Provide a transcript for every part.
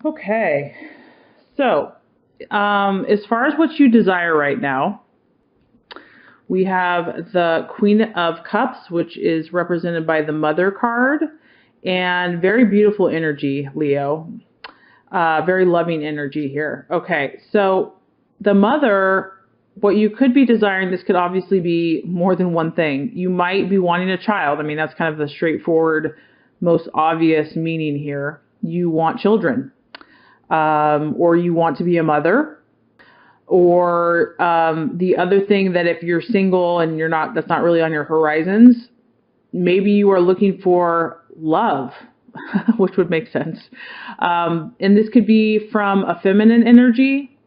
Okay. So, as far as what you desire right now, we have the Queen of Cups, which is represented by the Mother card, and very beautiful energy, Leo. Very loving energy here. Okay, so the Mother, what you could be desiring, this could obviously be more than one thing. You might be wanting a child. I mean, that's kind of the straightforward, most obvious meaning here. You want children, or you want to be a mother. Or the other thing, that if you're single and you're not, that's not really on your horizons, maybe you are looking for love, which would make sense. And this could be from a feminine energy,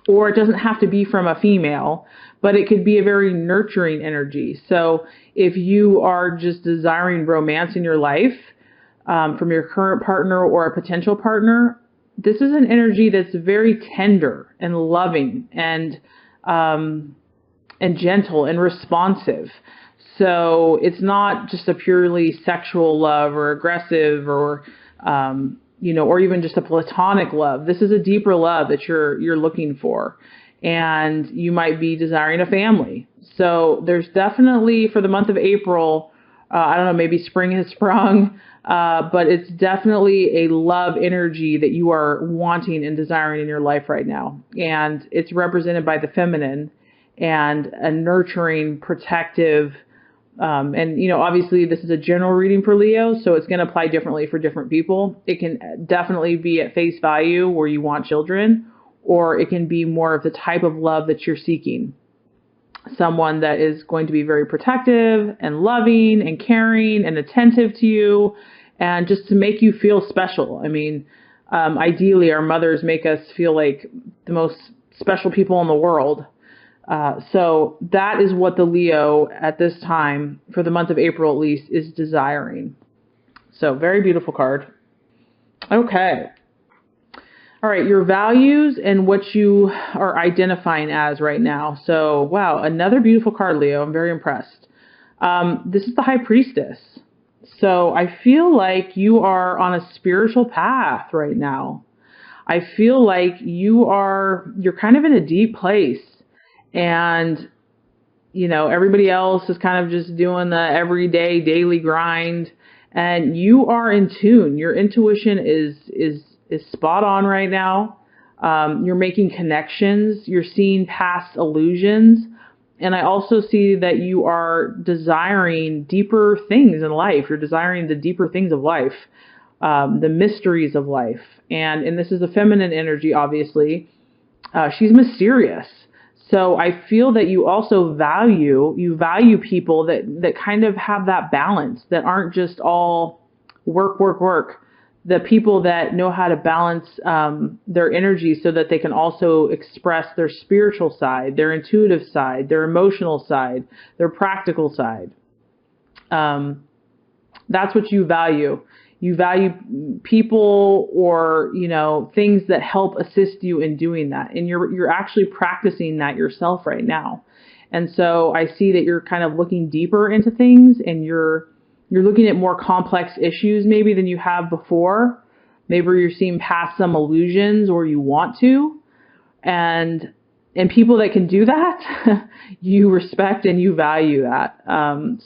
or it doesn't have to be from a female, but it could be a very nurturing energy. So if you are just desiring romance in your life, from your current partner or a potential partner, this is an energy that's very tender and loving and gentle and responsive. So it's not just a purely sexual love or aggressive or or even just a platonic love. This is a deeper love that you're looking for, and you might be desiring a family. So there's definitely, for the month of April, I don't know, maybe spring has sprung, but it's definitely a love energy that you are wanting and desiring in your life right now. And it's represented by the feminine and a nurturing, protective, and obviously this is a general reading for Leo, so it's going to apply differently for different people. It can definitely be at face value where you want children, or it can be more of the type of love that you're seeking. Someone that is going to be very protective and loving and caring and attentive to you, and just to make you feel special. I mean, ideally, our mothers make us feel like the most special people in the world. So that is what the Leo at this time, for the month of April at least, is desiring. So very beautiful card. Okay. All right, your values and what you are identifying as right now. So, wow, another beautiful card, Leo. I'm very impressed. This is the High Priestess. So I feel like you are on a spiritual path right now. I feel like you're kind of in a deep place, and everybody else is kind of just doing the everyday daily grind, and you are in tune. Your intuition is spot on right now. You're making connections. You're seeing past illusions. And I also see that you are desiring deeper things in life. You're desiring the deeper things of life, the mysteries of life. And this is a feminine energy, obviously. She's mysterious. So I feel that you also value people that kind of have that balance, that aren't just all work, work, work. The people that know how to balance their energy so that they can also express their spiritual side, their intuitive side, their emotional side, their practical side. That's what you value. You value people, or things that help assist you in doing that, and you're actually practicing that yourself right now. And so I see that you're kind of looking deeper into things, and you're looking at more complex issues maybe than you have before. Maybe you're seeing past some illusions, or you want to. And people that can do that, you respect and you value that.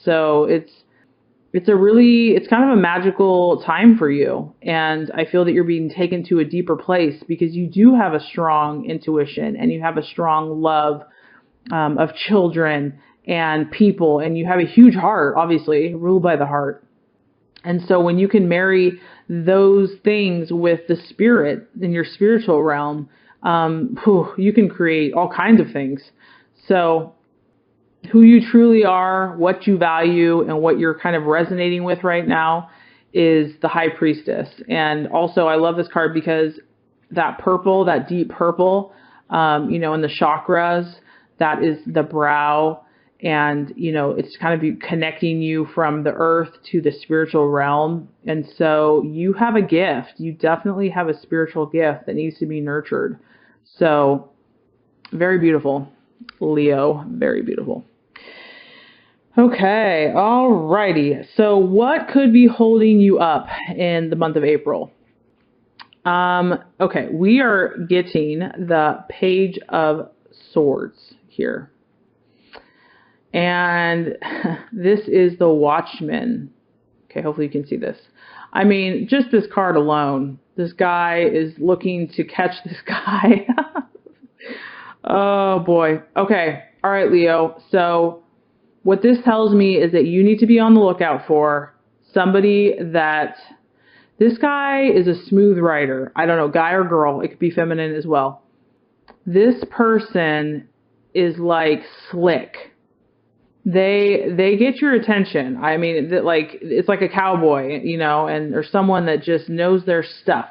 So it's kind of a magical time for you. And I feel that you're being taken to a deeper place because you do have a strong intuition, and you have a strong love of children and people, and you have a huge heart, obviously ruled by the heart. And so when you can marry those things with the spirit in your spiritual realm, you can create all kinds of things. So who you truly are, what you value, and what you're kind of resonating with right now is the High Priestess. And also I love this card because that purple, that deep purple, in the chakras, that is the brow. And, it's kind of connecting you from the earth to the spiritual realm. And so you have a gift. You definitely have a spiritual gift that needs to be nurtured. So very beautiful, Leo, very beautiful. Okay, all righty. So what could be holding you up in the month of April? Okay, we are getting the Page of Swords here. And this is the Watchman. Okay, hopefully you can see this. I mean, just this card alone, this guy is looking to catch this guy. Oh boy. Okay. All right, Leo. So what this tells me is that you need to be on the lookout for somebody that, this guy is a smooth rider. I don't know, guy or girl. It could be feminine as well. This person is like slick. They get your attention. I mean, like, it's like a cowboy, you know, and or someone that just knows their stuff.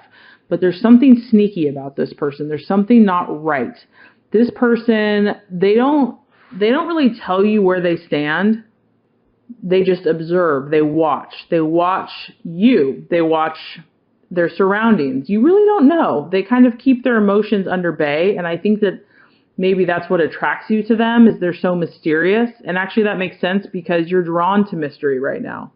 But there's something sneaky about this person. There's something not right. This person, they don't really tell you where they stand. They just observe. They watch. They watch you. They watch their surroundings. You really don't know. They kind of keep their emotions under bay, and I think that maybe that's what attracts you to them, is they're so mysterious. And actually that makes sense because you're drawn to mystery right now.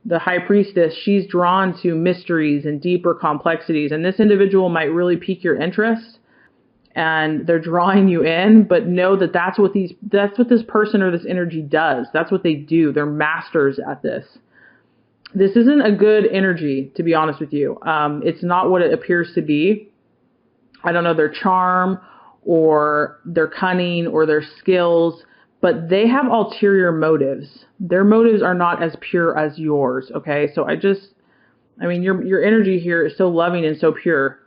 The High Priestess, she's drawn to mysteries and deeper complexities, and this individual might really pique your interest and they're drawing you in, but know that that's what this person or this energy does. That's what they do. They're masters at this. This isn't a good energy, to be honest with you. It's not what it appears to be. I don't know their charm or their cunning or their skills, but they have ulterior motives. Their motives are not as pure as yours, okay? So I mean, your energy here is so loving and so pure.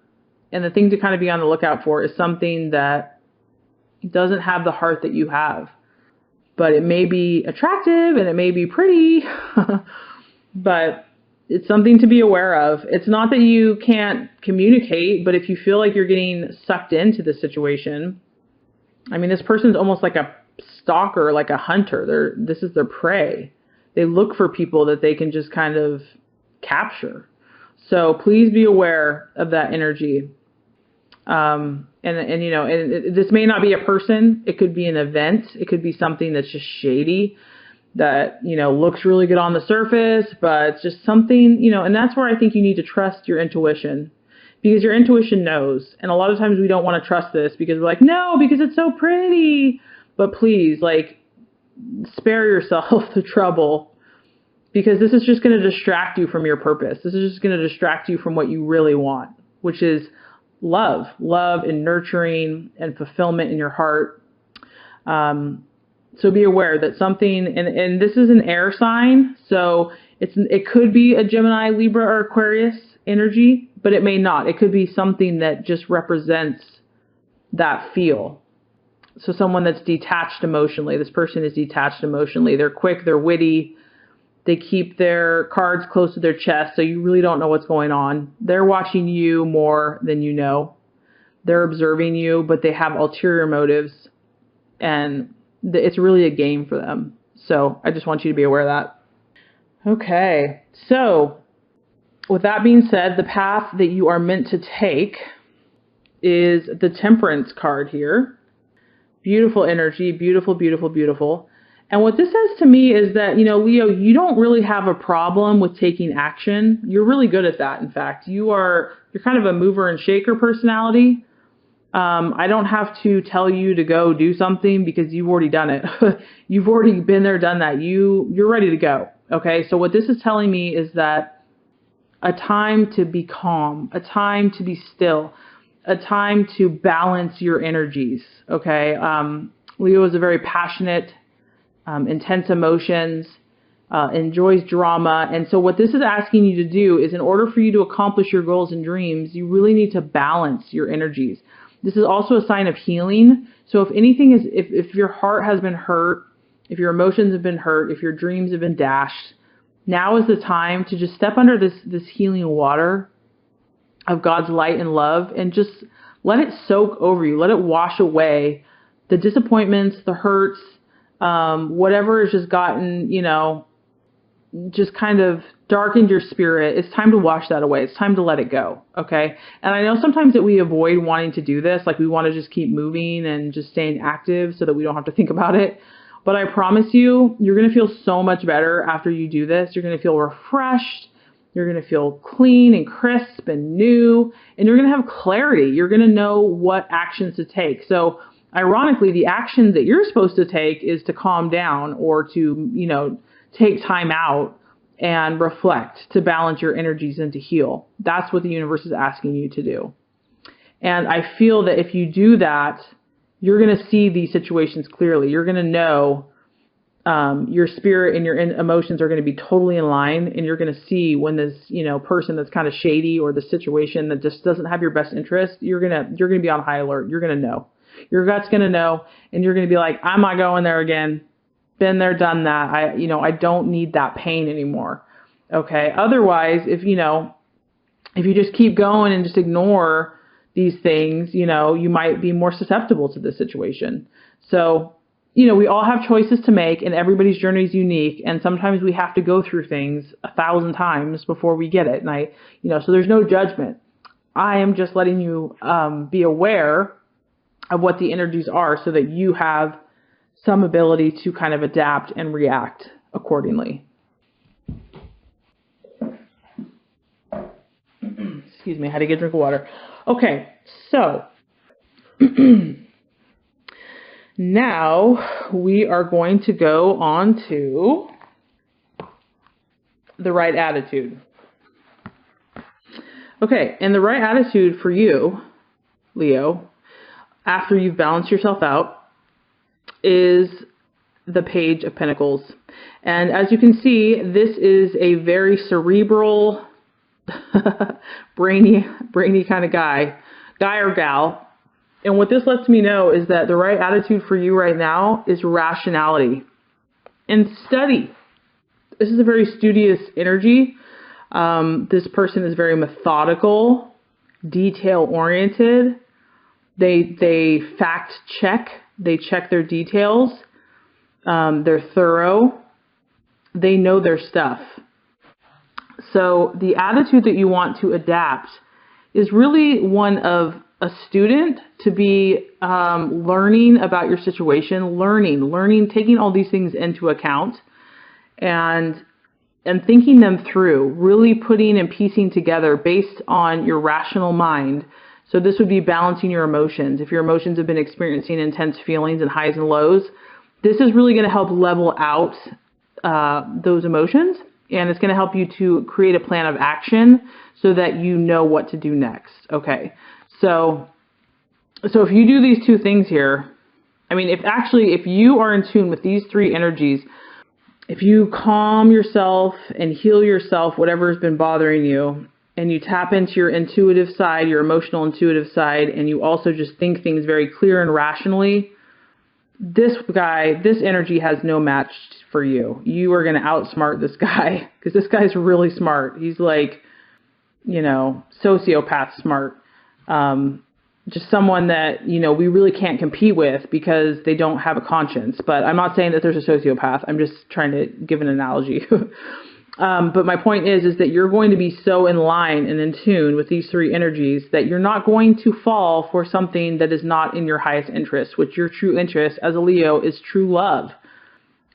And the thing to kind of be on the lookout for is something that doesn't have the heart that you have. But it may be attractive and it may be pretty, but it's something to be aware of. It's not that you can't communicate, but if you feel like you're getting sucked into the situation, I mean, this person's almost like a stalker, like a hunter. This is their prey. They look for people that they can just kind of capture. So please be aware of that energy. And you know, and this may not be a person. It could be an event. It could be something that's just shady that, you know, looks really good on the surface, but it's just something, you know, and that's where I think you need to trust your intuition, because your intuition knows. And a lot of times we don't want to trust this because we're like, no, because it's so pretty. But please, like, spare yourself the trouble, because this is just going to distract you from your purpose. This is just going to distract you from what you really want, which is love and nurturing and fulfillment in your heart. So be aware that something, and this is an air sign, so it could be a Gemini, Libra, or Aquarius energy, but it may not. It could be something that just represents that feel. So someone that's detached emotionally. This person is detached emotionally. They're quick, they're witty. They keep their cards close to their chest, so you really don't know what's going on. They're watching you more than you know. They're observing you, but they have ulterior motives, and it's really a game for them. So I just want you to be aware of that. Okay, so with that being said, the path that you are meant to take is the Temperance card here. Beautiful energy, beautiful, beautiful, beautiful. And what this says to me is that, you know, Leo, you don't really have a problem with taking action. You're really good at that. In fact, you're kind of a mover and shaker personality. I don't have to tell you to go do something because you've already done it. You've already been there, done that. You're ready to go. Okay. So what this is telling me is that a time to be calm, a time to be still, a time to balance your energies. Okay. Leo is a very passionate, intense emotions, enjoys drama. And so what this is asking you to do is, in order for you to accomplish your goals and dreams, you really need to balance your energies. This is also a sign of healing. So if anything is, if your heart has been hurt, if your emotions have been hurt, if your dreams have been dashed, now is the time to just step under this healing water of God's light and love, and just let it soak over you. Let it wash away the disappointments, the hurts, whatever has just gotten, you know, just kind of darkened your spirit. It's time to wash that away. It's time to let it go. Okay. And I know sometimes that we avoid wanting to do this. Like, we want to just keep moving and just staying active so that we don't have to think about it. But I promise you, you're going to feel so much better after you do this. You're going to feel refreshed. You're going to feel clean and crisp and new, and you're going to have clarity. You're going to know what actions to take. So ironically, the action that you're supposed to take is to calm down or to, take time out and reflect, to balance your energies and to heal. That's what the universe is asking you to do. And I feel that if you do that, you're going to see these situations clearly. You're going to know your spirit and your emotions are going to be totally in line, and you're going to see when this, person that's kind of shady, or the situation that just doesn't have your best interest, you're going to be on high alert. You're going to know. Your gut's going to know, and you're going to be like, I'm not going there again. Been there, done that. I don't need that pain anymore. Okay. Otherwise, if you just keep going and just ignore these things, you might be more susceptible to this situation. So, we all have choices to make, and everybody's journey is unique. And sometimes we have to go through things 1,000 times before we get it. And so there's no judgment. I am just letting you be aware of what the energies are so that you have some ability to kind of adapt and react accordingly. Excuse me, I had to get a drink of water. Okay, so now we are going to go on to the right attitude. Okay, and the right attitude for you, Leo, after you've balanced yourself out, is the Page of Pentacles. And as you can see, this is a very cerebral, brainy kind of guy or gal. And what this lets me know is that the right attitude for you right now is rationality and study. This is a very studious energy. This person is very methodical, detail oriented. They fact check. They check their details. They're thorough. They know their stuff. So the attitude that you want to adapt is really one of a student, to be learning about your situation, learning, taking all these things into account and thinking them through, really putting and piecing together based on your rational mind. So this would be balancing your emotions. If your emotions have been experiencing intense feelings and highs and lows, this is really going to help level out those emotions, and it's going to help you to create a plan of action so that you know what to do next. Okay, so if you do these two things here, if you are in tune with these three energies, if you calm yourself and heal yourself, whatever has been bothering you, and you tap into your intuitive side, your emotional intuitive side, and you also just think things very clear and rationally, this energy has no match for you. You are going to outsmart this guy, because this guy's really smart. He's like, sociopath smart. Just someone that, we really can't compete with because they don't have a conscience. But I'm not saying that there's a sociopath. I'm just trying to give an analogy. But my point is that you're going to be so in line and in tune with these three energies that you're not going to fall for something that is not in your highest interest, which your true interest as a Leo is true love.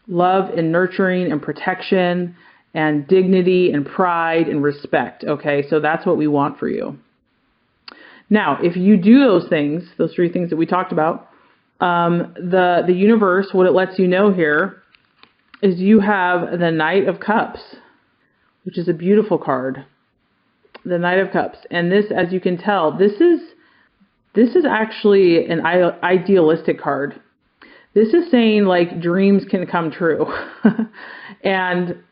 Love and nurturing and protection and dignity and pride and respect. Okay, so that's what we want for you. Now, if you do those things, those three things that we talked about, the universe, what it lets you know here is you have the Knight of Cups, which is a beautiful card. The Knight of Cups. And this, as you can tell, this is actually an idealistic card. This is saying like dreams can come true. And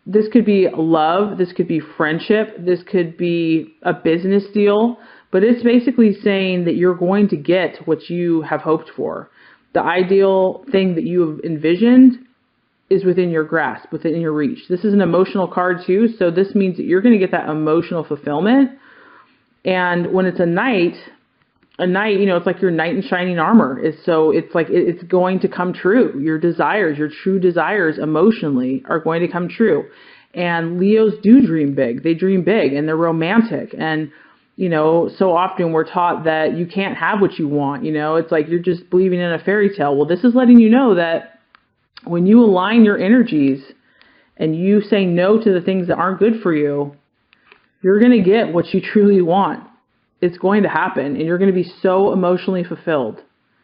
this could be love, this could be friendship, this could be a business deal, but it's basically saying that you're going to get what you have hoped for. The ideal thing that you have envisioned is within your grasp, within your reach. This is an emotional card too, so this means that you're going to get that emotional fulfillment. And when it's a knight, it's like your knight in shining armor. It's like it's going to come true. Your desires, your true desires emotionally are going to come true. And Leos do dream big. They dream big and they're romantic. And, so often we're taught that you can't have what you want. It's like you're just believing in a fairy tale. Well, this is letting you know that when you align your energies and you say no to the things that aren't good for you, you're going to get what you truly want. It's going to happen, and you're going to be so emotionally fulfilled.